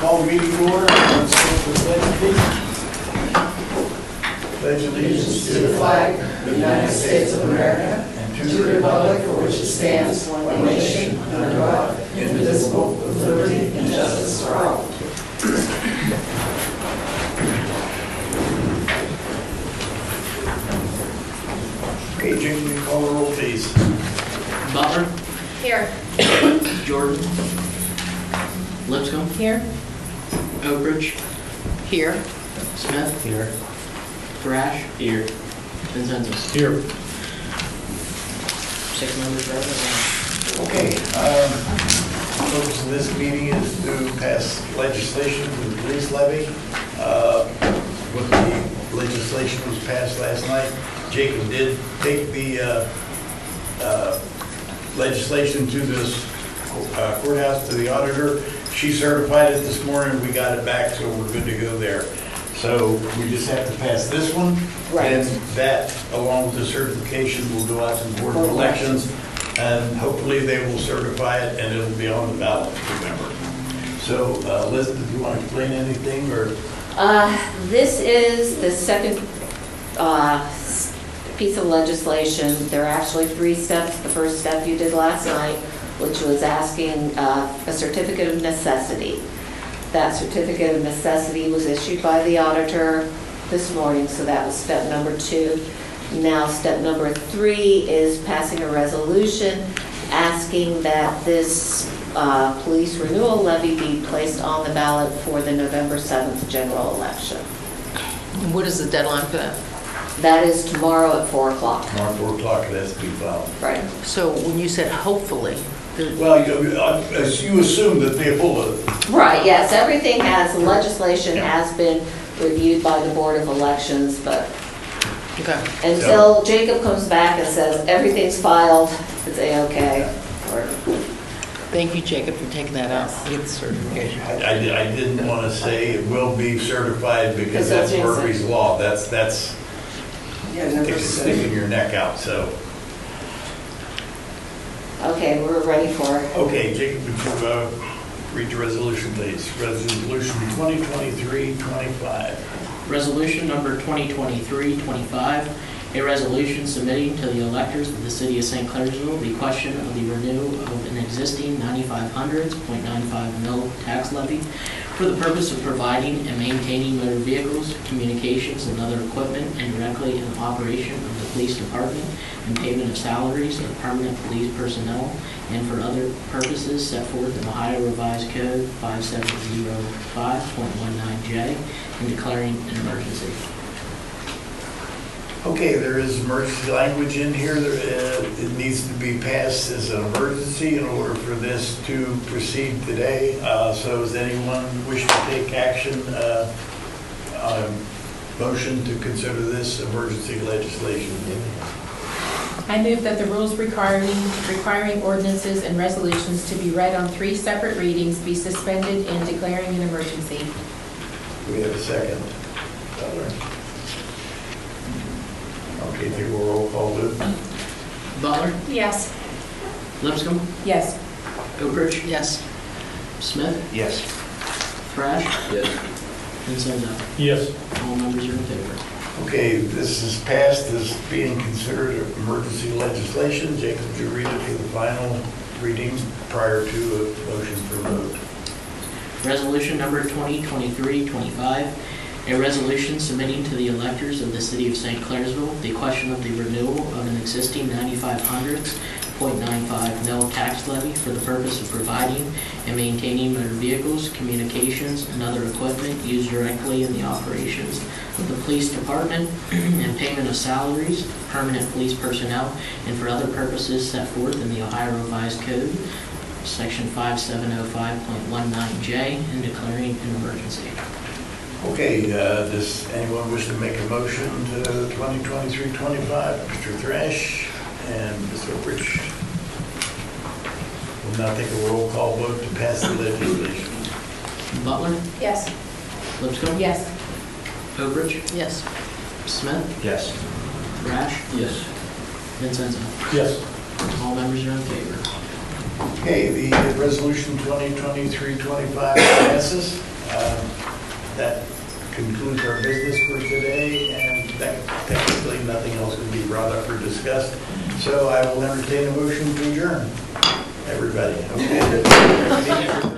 call the meeting to order. Let's start with the pledge, please. Pledge allegiance To the flag of the United States of America and to the republic for which it stands, one nation, under God, indivisible, with liberty and justice for all. Okay, Jim, will you call the roll, please? Butler, Here. Jordan, Lipscomb, Here. Oakridge, Here. Smith, here, Thrash, here, Vincenzo. Here. 6 members present. Okay, the purpose of this meeting is to pass legislation for the police levy. What the legislation was passed last night, Jacob did take the legislation to this courthouse, to the auditor. She certified it this morning, we got it back, so we're good to go there. So we just have to pass this one. Right. And that, along with the certification, will go out to the Board of Elections, and hopefully they will certify it, and it'll be on the ballot in November. So, Liz, do you want to explain anything, or? This is the second piece of legislation. There are actually 3 steps. The first step you did last night, which was asking a certificate of necessity. That certificate of necessity was issued by the auditor this morning, so that was step number 2. Now, step number 3 is passing a resolution asking that this police renewal levy be placed on the ballot for the November 7th general election. What is the deadline for that? That is tomorrow at 4 o'clock. Tomorrow, 4 o'clock, it has to be filed. Right. So when you said hopefully, Well, you assume that they pull it. Right, yes, everything has, legislation has been reviewed by the Board of Elections, but okay. until Jacob comes back and says everything's filed, it's A-okay. Or- Thank you, Jacob, for taking that out. Get the certification. I didn't want to say it will be certified because Because that's that's Murphy's law. That's Yeah, sticking your neck out, so. Okay, we're ready for it. Okay, Jacob, would you read the resolution, please? Resolution 2023-25. Resolution number 2023-25, a resolution submitting to the electors of the city of St. Clairsville the question of the renewal of an existing 9500.95 mil tax levy for the purpose of providing and maintaining motor vehicles, communications, and other equipment, and directly in operation of the police department, and payment of salaries of permanent police personnel, and for other purposes set forth in Ohio Revised Code 5705.19J, and declaring an emergency. Okay, there is emergency language in here. It needs to be passed as an emergency in order for this to proceed today. So does anyone wish to take action on a motion to consider this emergency legislation? I move that the rules requiring ordinances and resolutions to be read on 3 separate readings be suspended and declaring an emergency. Do we have a second? Butler? Okay, take a roll call vote. Butler, Yes. Lipscomb, Yes. Oakridge, yes, Smith, Yes. Thrash, Yes. Vincenzo. Yes. All members are in favor. Okay, this is passed as being considered emergency legislation. Jacob, would you read it for the final reading prior to a motion for vote? Resolution number 2023-25, a resolution submitting to the electors of the city of St. Clairsville the question of the renewal of an existing 9500.95 mil tax levy for the purpose of providing and maintaining motor vehicles, communications, and other equipment used directly in the operations of the police department, and payment of salaries of permanent police personnel, and for other purposes set forth in the Ohio Revised Code, Section 5705.19J, and declaring an emergency. Okay, does anyone wish to make a motion to 2023-25? Mr. Thrash and Ms. Oakridge. We'll now take a roll call vote to pass the legislation. Butler, Yes. Lipscomb, Yes. Oakridge, Yes. Smith, Yes. Thrash, Yes. Vincenzo. Yes. All members are in favor. Okay, the resolution 2023-25 passes. That concludes our business for today, and technically nothing else can be brought up or discussed. So I will entertain a motion to adjourn. Everybody, okay?